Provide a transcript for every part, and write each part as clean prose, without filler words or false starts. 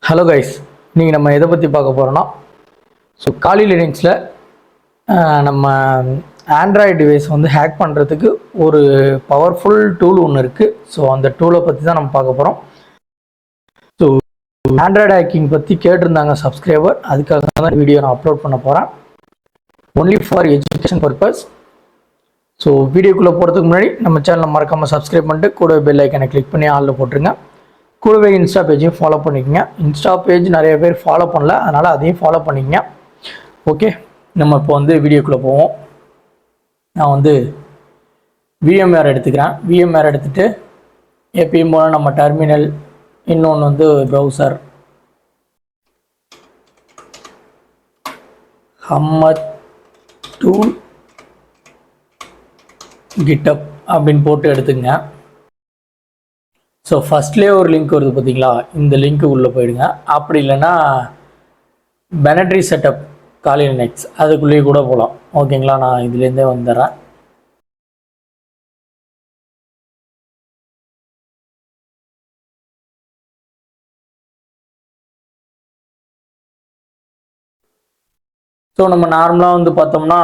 Hello guys, நீங்கள் நம்ம எதை பற்றி பார்க்க போகிறோன்னா, ஸோ காலி லினக்ஸில் நம்ம ஆண்ட்ராய்டு டிவைஸ் வந்து ஹேக் பண்ணுறதுக்கு ஒரு பவர்ஃபுல் டூல் ஒன்று இருக்குது. ஸோ அந்த டூலை பற்றி தான் நம்ம பார்க்க போகிறோம். ஸோ ஆண்ட்ராய்டு ஹேக்கிங் பற்றி கேட்டிருந்தாங்க சப்ஸ்கிரைபர், அதுக்காக தான் வீடியோ நான் அப்லோட் பண்ண போகிறேன். Only for education purpose. So வீடியோக்குள்ளே போகிறதுக்கு முன்னாடி நம்ம சேனலை மறக்காமல் சப்ஸ்கிரைப் பண்ணிட்டு கூட பெல் ஐக்கனை கிளிக் பண்ணி ஆளில் போட்டுருங்க. கூடவே இன்ஸ்டா பேஜையும் ஃபாலோ பண்ணிக்கோங்க. இன்ஸ்டா பேஜ் நிறைய பேர் ஃபாலோ பண்ணல, அதனால் அதையும் ஃபாலோ பண்ணிக்கங்க. ஓகே, நம்ம இப்போ வந்து வீடியோக்குள்ளே போவோம். நான் வந்து விஎம்ஆர் எடுத்துக்கிறேன். விஎம்ஆர் எடுத்துகிட்டு எப்பயும் போல் நம்ம டெர்மினல், இன்னொன்று வந்து ப்ரௌசர், ஹம்மர் டூல் கிட்டப் அப்படின்னு போட்டு எடுத்துங்க. ஸோ ஃபஸ்ட்லேயே ஒரு லிங்க் வருது பார்த்தீங்களா, இந்த லிங்க்கு உள்ளே போயிடுங்க. அப்படி இல்லைன்னா பேனட்ரி செட்டப் காலி லினக்ஸ் அதுக்குள்ளேயே கூட போகலாம். ஓகேங்களா, நான் இதுலேருந்தே வந்துடுறேன். ஸோ நம்ம நார்மலாக வந்து பார்த்தோம்னா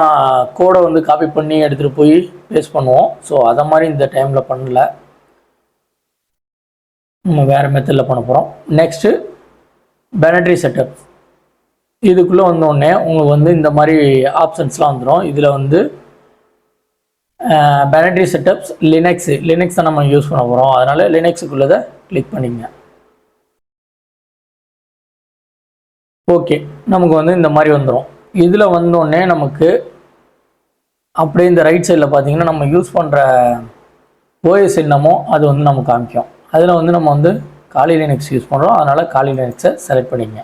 கோடை வந்து காப்பி பண்ணி எடுத்துகிட்டு போய் பேஸ்ட் பண்ணுவோம். ஸோ அதை மாதிரி இந்த டைமில் பண்ணல, நம்ம வேறு மெத்தடில் பண்ண போகிறோம். நெக்ஸ்ட்டு பேனட்ரி செட்டப், இதுக்குள்ளே வந்தோடனே உங்களுக்கு வந்து இந்த மாதிரி ஆப்ஷன்ஸ்லாம் வந்துடும். இதில் வந்து பேனட்ரி செட்டப்ஸ் லினக்ஸ் தான் நம்ம யூஸ் பண்ண போகிறோம். அதனால் லினக்ஸுக்குள்ளதை கிளிக் பண்ணிங்க. ஓகே, நமக்கு வந்து இந்த மாதிரி வந்துடும். இதில் வந்தோடனே நமக்கு அப்படியே இந்த ரைட் சைடில் பார்த்தீங்கன்னா நம்ம யூஸ் பண்ணுற ஓஎஸ் என்னமோ அது வந்து நமக்கு காமிக்கும். அதில் வந்து நம்ம வந்து காலி லினக்ஸ் யூஸ் பண்ணுறோம், அதனால் காலி லினக்ஸை செலக்ட் பண்ணிங்க.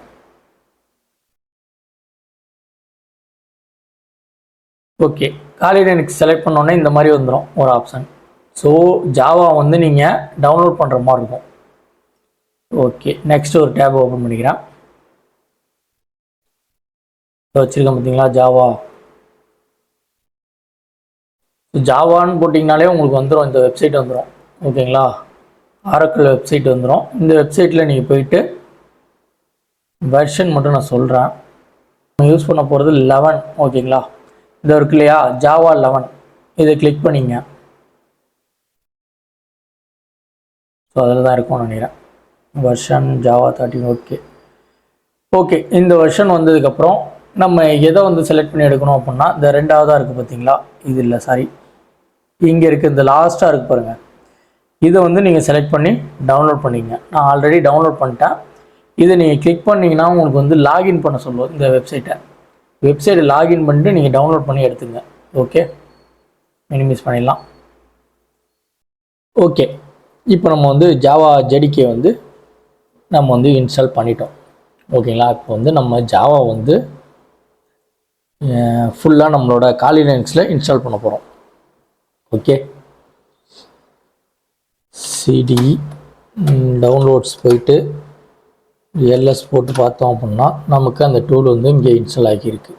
ஓகே, காலி லினக்ஸ் செலக்ட் பண்ணோன்னே இந்த மாதிரி வந்துடும் ஒரு ஆப்ஷன். ஸோ ஜாவா வந்து நீங்கள் டவுன்லோட் பண்ணுற மாதிரி இருக்கும். ஓகே, நெக்ஸ்ட் ஒரு டேப் ஓப்பன் பண்ணிக்கிறேன். வச்சுருக்கேன் பார்த்தீங்களா ஜாவா. ஜாவான்னு போட்டிங்கனாலே உங்களுக்கு வந்துடும், இந்த வெப்சைட் வந்துடும். ஓகேங்களா, ஆரக்கிள் வெப்சைட் வந்துடும். இந்த வெப்சைட்டில் நீங்கள் போயிட்டு வெர்ஷன் மட்டும் நான் சொல்கிறேன். நம்ம யூஸ் பண்ண போகிறது 11. ஓகேங்களா, இது இருக்கு இல்லையா, ஜாவா 11, இதை கிளிக் பண்ணிங்க. ஸோ அதில் தான் இருக்கும்னு நினைக்கிறேன். Version Java 13. ஓகே, இந்த வெர்ஷன் வந்ததுக்கப்புறம் நம்ம எதை வந்து செலக்ட் பண்ணி எடுக்கணும் அப்படின்னா, இந்த ரெண்டாவதாக இருக்குது பார்த்தீங்களா, இது இல்லை சாரி, இங்கே இருக்குது, இந்த லாஸ்ட்டாக இருக்குது பாருங்கள், இதை வந்து நீங்கள் செலக்ட் பண்ணி டவுன்லோட் பண்ணிங்க. நான் ஆல்ரெடி டவுன்லோட் பண்ணிட்டேன். இதை நீங்கள் கிளிக் பண்ணிங்கன்னா உங்களுக்கு வந்து லாகின் பண்ண சொல்லுவோம். இந்த வெப்சைட்டை லாகின் பண்ணிட்டு நீங்கள் டவுன்லோட் பண்ணி எடுத்துங்க. ஓகே, மினிமைஸ் பண்ணிடலாம். ஓகே, இப்போ நம்ம வந்து ஜாவா ஜேடிகே வந்து நம்ம வந்து இன்ஸ்டால் பண்ணிட்டோம். ஓகேங்களா, இப்போ வந்து நம்ம ஜாவா வந்து ஃபுல்லாக நம்மளோட காலி லினக்ஸில் இன்ஸ்டால் பண்ண போகிறோம். ஓகே, சிடி டவுன்லோட்ஸ் போயிட்டு எல்எஸ் போட்டு பார்த்தோம் அப்படின்னா நமக்கு அந்த டூல் வந்து இங்கே இன்ஸ்டால் ஆகியிருக்கு.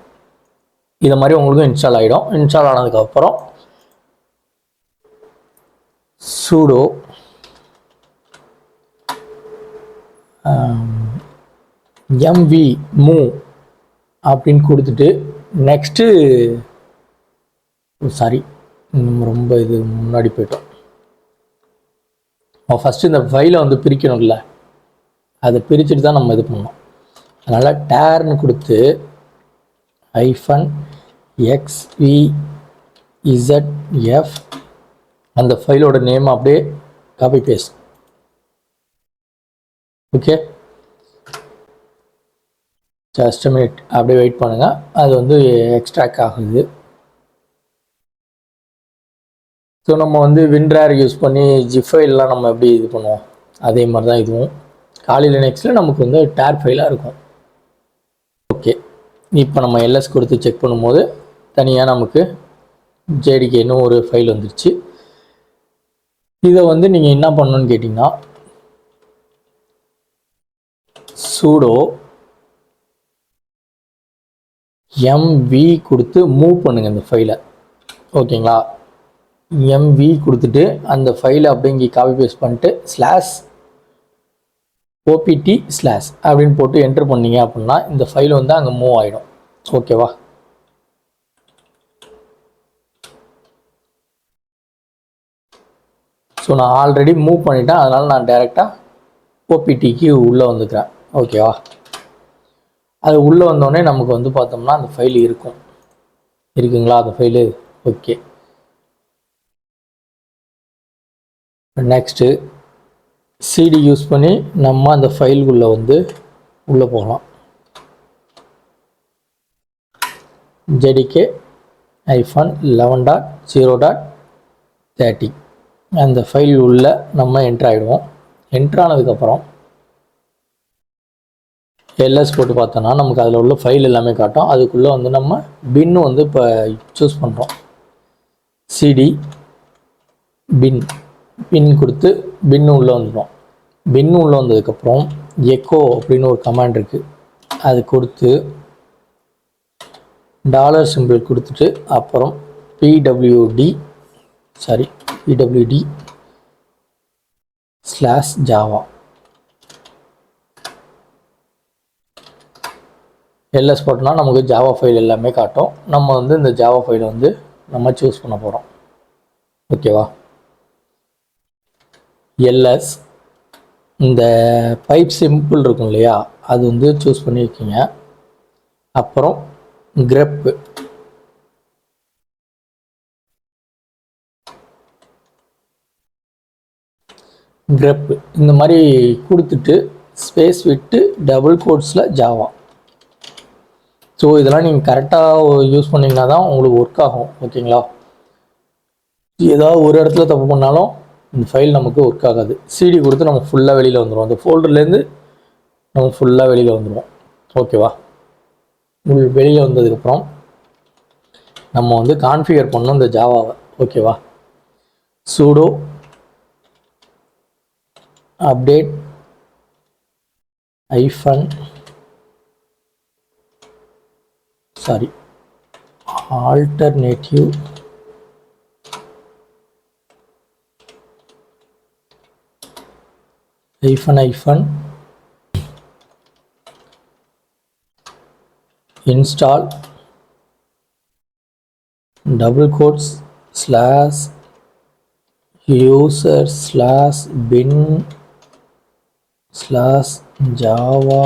இதை மாதிரி உங்களுக்கும் இன்ஸ்டால் ஆகிடும். இன்ஸ்டால் ஆனதுக்கப்புறம் சூடோ எம்வி மூவ் அப்படின்னு கொடுத்துட்டு நெக்ஸ்ட்டு சாரி ரொம்ப இது முன்னாடி போய்ட்டோம். ஃபஸ்ட்டு இந்த ஃபைலை வந்து பிரிக்கணும்ல, அதை பிரிச்சுட்டு தான் நம்ம இது பண்ணோம். அதனால் டேர்னு கொடுத்து -XVZF அந்த ஃபைலோட நேம் அப்படியே copy paste. Okay, just a minute அப்படியே வெயிட் பண்ணுங்கள், அது வந்து எக்ஸ்ட்ராக்ட் ஆகுது. ஸோ நம்ம வந்து விண்ட்ரேர் யூஸ் பண்ணி ஜிப் ஃபைல்லாம் நம்ம எப்படி இது பண்ணுவோம், அதே மாதிரி தான் இதுவும். காலி லினக்ஸில் நமக்கு வந்து டேர் ஃபைலாக இருக்கும். ஓகே, இப்போ நம்ம எல்எஸ் கொடுத்து செக் பண்ணும்போது தனியாக நமக்கு ஜேடிகேன்னு ஒரு ஃபைல் வந்துருச்சு. இதை வந்து நீங்கள் என்ன பண்ணணுன்னு கேட்டிங்கன்னா, சூடோ எம்வி கொடுத்து மூவ் பண்ணுங்கள் இந்த ஃபைலை. ஓகேங்களா, எம்வி கொடுத்துட்டு அந்த ஃபைலை அப்படியே இங்கே காப்பி பேஸ்ட் பண்ணிட்டு ஓபிடி ஸ்லாஷ் அப்படின்னு போட்டு என்ட்ரு பண்ணீங்க அப்படின்னா இந்த ஃபைல் வந்து அங்கே மூவ் ஆகிடும். ஓகேவா? ஸோ நான் ஆல்ரெடி மூவ் பண்ணிட்டேன், அதனால் நான் டைரெக்டாக ஓபிடிக்கு உள்ளே வந்துக்கிறேன். ஓகேவா? அது உள்ளே வந்தோடனே நமக்கு வந்து பார்த்தோம்னா அந்த ஃபைல் இருக்குங்களா அந்த file? Okay. Next CD use பண்ணி நம்ம அந்த ஃபைலுக்குள்ளே வந்து உள்ளே போகலாம். JDK-11.0.30 அந்த ஃபைல் உள்ள நம்ம என்ட்ரு ஆகிடுவோம். என்ட்ரு ஆனதுக்கப்புறம் எல்எஸ் போட்டு பார்த்தோன்னா நமக்கு அதில் உள்ள ஃபைல் எல்லாமே காட்டும். அதுக்குள்ளே வந்து நம்ம பின்னு வந்து இப்போ சூஸ் பண்ணுறோம். சிடி பின் கொடுத்து பின்னு உள்ளே வந்துடும். பின்னு உள்ளே வந்ததுக்கப்புறம் எக்கோ அப்படின்னு ஒரு கமாண்ட் இருக்குது, அது கொடுத்து டாலர் சிம்பிள் கொடுத்துட்டு அப்புறம் பிடபிள்யூடி ஸ்லாஷ் ஜாவா எல்எஸ் போட்டோம்னா நமக்கு ஜாவா ஃபைல் எல்லாமே காட்டும். நம்ம வந்து இந்த ஜாவா ஃபைலை வந்து நம்ம சூஸ் பண்ண போகிறோம். ஓகேவா? எல்எஸ் இந்த பைப் சிம்பிள் இருக்கும் இல்லையா, அது வந்து சூஸ் பண்ணி வைக்கிங்க. அப்புறம் grep இந்த மாதிரி கொடுத்துட்டு ஸ்பேஸ் விட்டு டபுள் கோட்ஸில் ஜாவா. ஸோ இதெல்லாம் நீங்கள் கரெக்டாக யூஸ் பண்ணிங்கன்னா தான் உங்களுக்கு ஒர்க் ஆகும். ஓகேங்களா? ஏதாவது ஒரு இடத்துல தப்பு பண்ணாலும் இந்த ஃபைல் நமக்கு ஒர்க் ஆகாது. சிடி கொடுத்து நம்ம ஃபுல்லாக வெளியில் வந்துடுவோம். அந்த ஃபோல்டர்லேருந்து நம்ம ஃபுல்லாக வெளியில் வந்துடுவோம். ஓகேவா? வெளியில் வந்ததுக்கப்புறம் நம்ம வந்து கான்ஃபிகர் பண்ணோம் இந்த ஜாவாவை. ஓகேவா? sudo update alternative install double quotes slash user slash bin slash java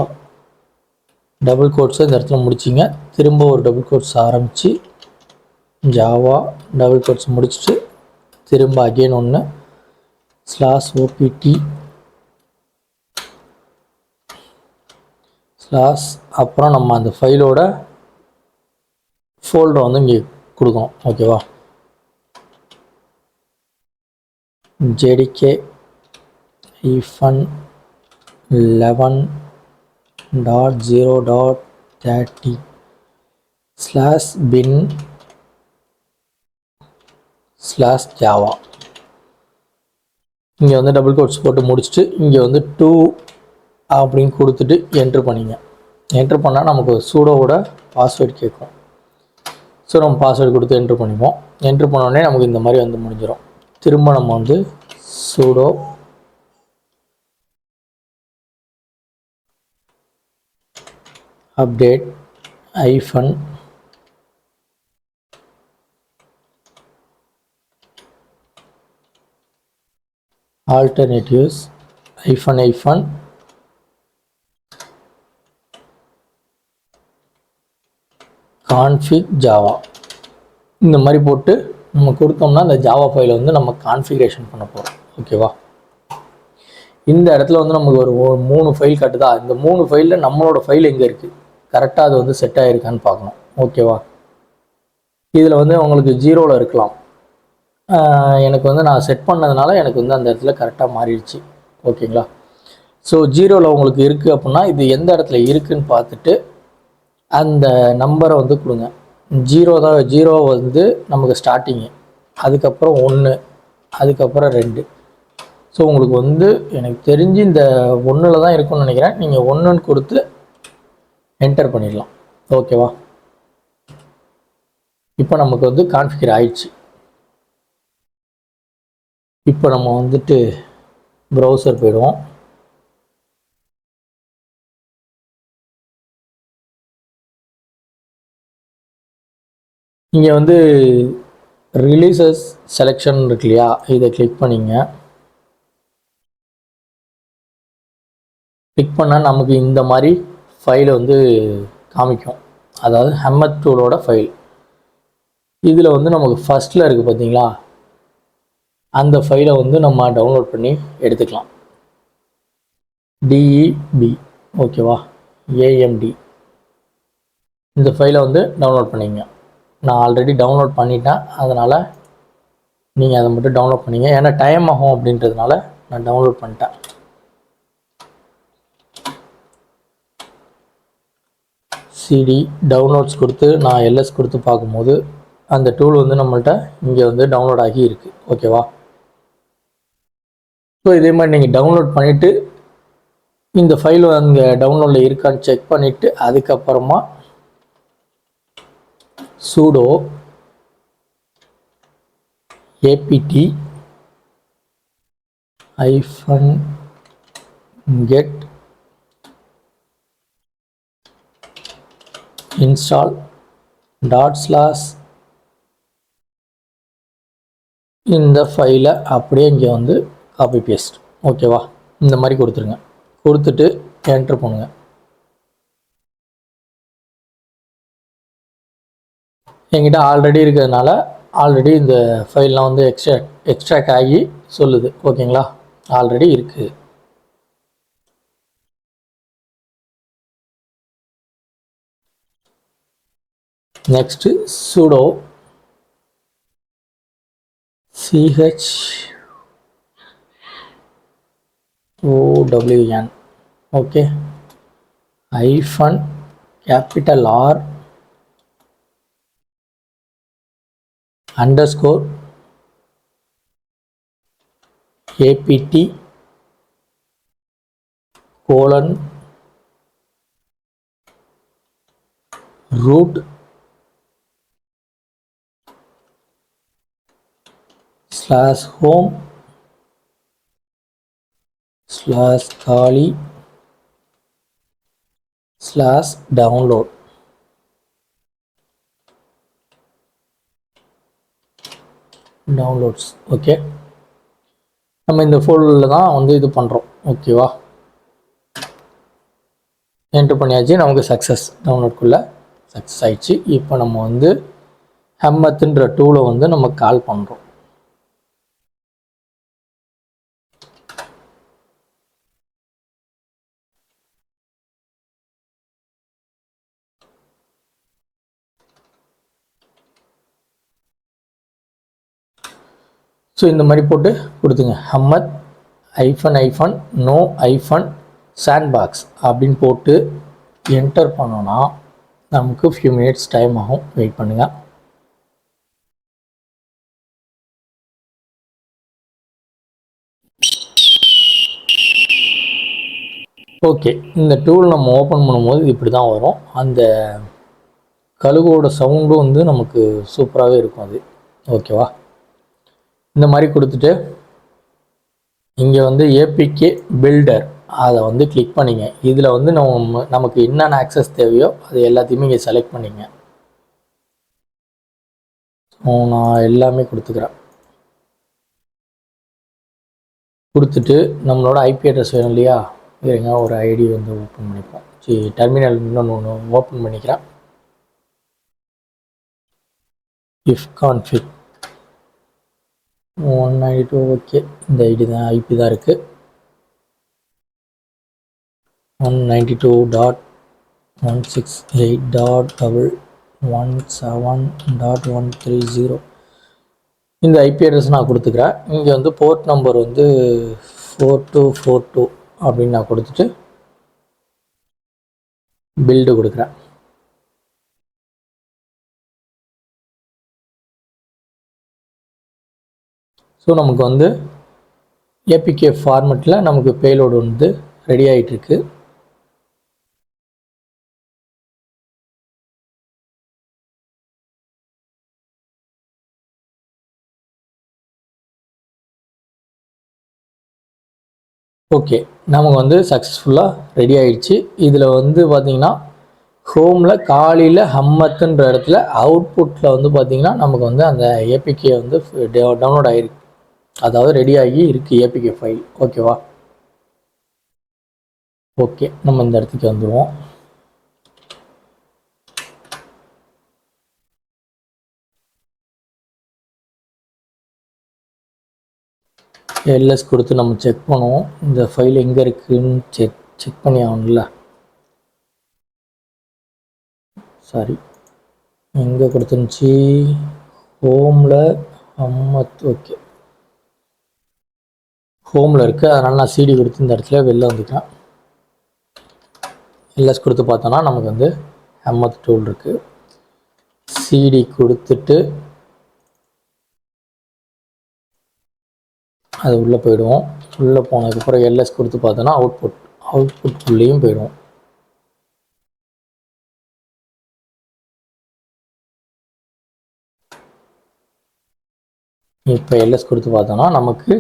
double கோட்ஸை இந்த இடத்துல முடிச்சிங்க. திரும்ப ஒரு டபுள் கோட்ஸ் ஆரம்பித்து ஜாவா டபுள் கோட்ஸ் முடிச்சுட்டு திரும்ப அகெயின் ஒன்று ஸ்லாஷ் ஓபிடி ஸ்லாஷ் அப்புறம் நம்ம அந்த ஃபைலோட ஃபோல்டரை வந்து இங்கே கொடுக்கணும். ஓகேவா? JDK-11.0.30 ஸ்லாஷ் பின் ஸ்லாஷ் ஜாவா. இங்கே வந்து டபுள் கோட்ஸ் போட்டு முடிச்சுட்டு இங்கே வந்து 2 அப்படின்னு கொடுத்துட்டு என்ட்ரு பண்ணிங்க. என்ட்ரு பண்ணால் நமக்கு சூடோவோட பாஸ்வேர்டு கேட்கும். ஸோ நம்ம பாஸ்வேர்டு கொடுத்து என்ட்ரு பண்ணிப்போம். என்ட்ரு பண்ணோடனே நமக்கு இந்த மாதிரி வந்து முடிஞ்சிடும். திரும்ப நம்ம வந்து sudo update alternatives config java இந்த மாதிரி போட்டு நம்ம கொடுத்தோம்னா அந்த ஜாவா ஃபைலை வந்து நம்ம கான்ஃபிகரேஷன் பண்ண போகிறோம். ஓகேவா? இந்த இடத்துல வந்து நமக்கு ஒரு 3 ஃபைல் காட்டுதா? இந்த 3 ஃபைலில் நம்மளோட ஃபைல் எங்கே இருக்குது, கரெக்டாக அது வந்து செட் ஆகிருக்கான்னு பார்க்கணும். ஓகேவா? இதில் வந்து உங்களுக்கு 0ல் இருக்கலாம். எனக்கு வந்து நான் செட் பண்ணதுனால எனக்கு வந்து அந்த இடத்துல கரெக்டாக மாறிடுச்சு. ஓகேங்களா? ஸோ 0ல் உங்களுக்கு இருக்குது அப்படின்னா இது எந்த இடத்துல இருக்குதுன்னு பார்த்துட்டு அந்த நம்பரை வந்து கொடுங்க. 0 வந்து நமக்கு ஸ்டார்டிங்கு, அதுக்கப்புறம் 1, அதுக்கப்புறம் 2. ஸோ உங்களுக்கு வந்து எனக்கு தெரிஞ்சு இந்த 1ல் தான் இருக்குன்னு நினைக்கிறேன். நீங்கள் 1ன்னு கொடுத்து என்டர் பண்ணிடலாம். ஓகேவா? இப்போ நமக்கு வந்து கான்ஃபிகர் ஆயிடுச்சு. இப்போ நம்ம வந்துட்டு ப்ரௌசர் போயிடுவோம். இங்கே வந்து ரிலீசஸ் செலெக்ஷன் இருக்கு இல்லையா, இதை கிளிக் பண்ணிங்க. கிளிக் பண்ணால் நமக்கு இந்த மாதிரி ஃபைலை வந்து காமிக்கும். அதாவது ஹம்மத் டூலோட ஃபைல். இதில் வந்து நமக்கு ஃபஸ்ட்டில் இருக்குது பார்த்தீங்களா, அந்த ஃபைலை வந்து நம்ம டவுன்லோட் பண்ணி எடுத்துக்கலாம். டிஇபி ஓகேவா, ஏஎம்டி இந்த ஃபைலை வந்து டவுன்லோட் பண்ணிங்க. நான் ஆல்ரெடி டவுன்லோட் பண்ணிட்டேன், அதனால் நீங்கள் அதை மட்டும் டவுன்லோட் பண்ணிங்க. ஏன்னா டைம் ஆகும் அப்படின்றதுனால நான் டவுன்லோட் பண்ணிட்டேன். சிடி டவுன்லோட்ஸ் கொடுத்து நான் எல்எஸ் கொடுத்து பார்க்கும்போது அந்த டூல் வந்து நம்மள்கிட்ட இங்கே வந்து டவுன்லோட் ஆகி இருக்குது. ஓகேவா, ஸோ இதே மாதிரி நீங்கள் டவுன்லோட் பண்ணிவிட்டு இந்த ஃபைல் அங்கே டவுன்லோடில் இருக்கான்னு செக் பண்ணிவிட்டு அதுக்கப்புறமா sudo apt -get install இந்த ஃபைலை அப்படியே இங்கே வந்து காப்பி பேஸ்ட். ஓகேவா, இந்த மாதிரி கொடுத்துருங்க. கொடுத்துட்டு என்ட்ரு பண்ணுங்க. என்கிட்ட ஆல்ரெடி இருக்கிறதுனால ஆல்ரெடி இந்த ஃபைல்லாம் வந்து எக்ஸ்ட்ராக்ட் ஆகி சொல்லுது. ஓகேங்களா, ஆல்ரெடி இருக்குது. Next sudo chown okay -capital R _ apt root /home /kali /download. Downloads. Okay, நம்ம இந்த ஃபோல்டரில் தான் வந்து இது பண்ணுறோம். ஓகேவா, என்ட்ரு பண்ணியாச்சு. நமக்கு சக்ஸஸ், டவுன்லோட்குள்ளே சக்ஸஸ் ஆயிடுச்சு. இப்போ நம்ம வந்து ஹம்மத்துன்ற டூலை வந்து நம்ம கால் பண்ணுறோம். ஸோ இந்த மாதிரி போட்டு கொடுத்துங்க. ஹம்மத் -no sandbox அப்படின்னு போட்டு என்டர் பண்ணோன்னா நமக்கு ஃபியூ மினிட்ஸ் டைம் ஆகும். வெயிட் பண்ணுங்கள். ஓகே, இந்த டூல் நம்ம ஓப்பன் பண்ணும்போது இப்படி தான் வரும். அந்த கழுகோட சவுண்டும் வந்து நமக்கு சூப்பராகவே இருக்கும் அது. ஓகேவா, இந்த மாதிரி கொடுத்துட்டு இங்கே வந்து ஏபிகே பில்டர் அதை வந்து கிளிக் பண்ணிங்க. இதில் வந்து நமக்கு என்னென்ன ஆக்சஸ் தேவையோ அது எல்லாத்தையுமே இங்கே செலக்ட் பண்ணிங்க. நான் எல்லாமே கொடுத்துக்கிறேன். கொடுத்துட்டு நம்மளோட ஐபி அட்ரஸ் வேணும் இல்லையா, இருங்க ஒரு ஐடி வந்து ஓப்பன் பண்ணிப்போம். சரி, டெர்மினல் இன்னொன்று ஓப்பன் பண்ணிக்கிறேன். ifconfig 192. ஓகே, இந்த ஐடி தான், ஐபி தான் இருக்குது. 192.168.117.130 இந்த ஐபி அட்ரஸ் நான் கொடுத்துக்கிறேன். இங்கே வந்து போர்ட் நம்பர் வந்து 4242 அப்படின்னு நான் கொடுத்துட்டு பில்டு கொடுக்குறேன். ஸோ நமக்கு வந்து ஏபிகே ஃபார்மெட்டில் நமக்கு பேலோடு வந்து ரெடி ஆகிட்டுருக்கு. ஓகே, நமக்கு வந்து சக்ஸஸ்ஃபுல்லாக ரெடி ஆகிடுச்சு. இதில் வந்து பார்த்திங்கன்னா குரோமில் காலையில் ஹம்மத்துன்ற இடத்துல அவுட்புட்டில் வந்து பார்த்திங்கன்னா நமக்கு வந்து அந்த ஏபிகே வந்து டவுன்லோட் ஆகிருக்கு, அதாவது ரெடி ஆகி இருக்குது ஏபிகே ஃபைல். ஓகேவா? ஓகே, நம்ம இந்த இடத்துக்கு வந்துடுவோம். எல்எஸ் கொடுத்து நம்ம செக் பண்ணுவோம் இந்த ஃபைல் எங்கே இருக்குதுன்னு செக் பண்ணி ஆகணும்ல. சாரி, எங்கே கொடுத்துருந்துச்சி? ஹோமில் ஹம்மத். ஓகே, ஹோமில் இருக்குது. அதனால் நான் சிடி கொடுத்து இந்த இடத்துல வெளில வந்துக்கிறேன். எல்எஸ் கொடுத்து பார்த்தோன்னா நமக்கு வந்து ஹம்மத் டூல் இருக்குது. சிடி கொடுத்துட்டு அது உள்ளே போயிடுவோம். உள்ளே போனதுக்கப்புறம் எல்எஸ் கொடுத்து பார்த்தோன்னா அவுட்புட்குள்ளேயும் போயிடுவோம். இப்போ எல்எஸ் கொடுத்து பார்த்தோன்னா நமக்கு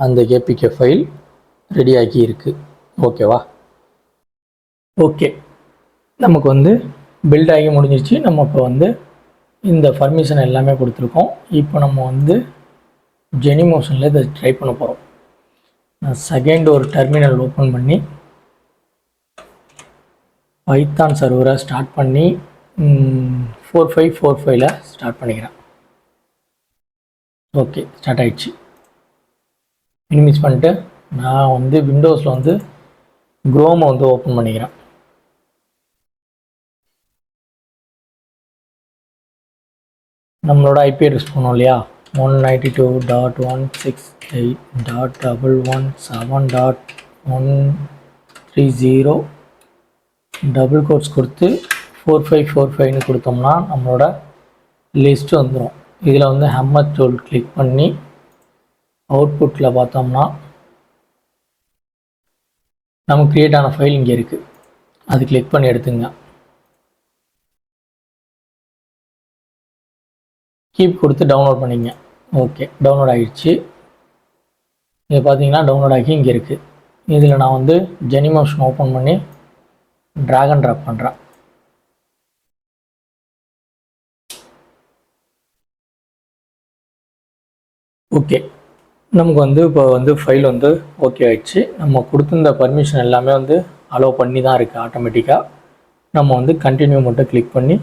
அந்த ஏபிகே ஃபைல் ரெடி ஆகி இருக்குது. ஓகேவா? ஓகே, நமக்கு வந்து பில்ட் ஆகி முடிஞ்சிருச்சு. நம்ம இப்போ வந்து இந்த பர்மிஷன் எல்லாமே கொடுத்துருக்கோம். இப்போ நம்ம வந்து ஜெனிமோஷனில் இதை ட்ரை பண்ண போகிறோம். நான் செகண்ட் ஒரு டெர்மினல் ஓப்பன் பண்ணி பைத்தான் சர்வரை ஸ்டார்ட் பண்ணி 4545 ஸ்டார்ட் பண்ணிக்கிறேன். ஓகே, ஸ்டார்ட் ஆகிடுச்சு. மினிமைஸ் பண்ணிட்டு நான் வந்து விண்டோஸில் வந்து குரோமை வந்து ஓப்பன் பண்ணிக்கிறேன். நம்மளோட ஐபி அட்ரஸ் போனோம் இல்லையா, 192.168.11.7.130 டபுள் கோட்ஸ் கொடுத்து 4545 கொடுத்தோம்னா நம்மளோட லிஸ்ட் வந்துடும். இதில் வந்து ஹம்மத் டூல் கிளிக் பண்ணி அவுட்புட்டில் பார்த்தோம்னா நமக்கு க்ரியேட் ஆன ஃபைல் இங்கே இருக்குது. அது கிளிக் பண்ணி எடுத்துங்க. கீப் கொடுத்து டவுன்லோட் பண்ணிங்க. ஓகே, டவுன்லோட் ஆகிடுச்சு. இங்கே பார்த்தீங்கன்னா டவுன்லோட் ஆகி இங்கே இருக்குது. இதில் நான் வந்து ஜெனிமோஷன் ஓப்பன் பண்ணி ட்ராக் அண்ட் ட்ராப் பண்ணுறேன். ஓகே, நமக்கு வந்து இப்போ வந்து ஃபைல் வந்து ஓகே ஆகிடுச்சு. நம்ம கொடுத்துருந்த பர்மிஷன் எல்லாமே வந்து அலோவ் பண்ணி தான் இருக்குது ஆட்டோமேட்டிக்காக. நம்ம வந்து கண்டினியூ மட்டும் கிளிக் பண்ணி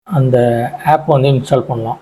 அந்த ஆப் வந்து இன்ஸ்டால் பண்ணலாம்.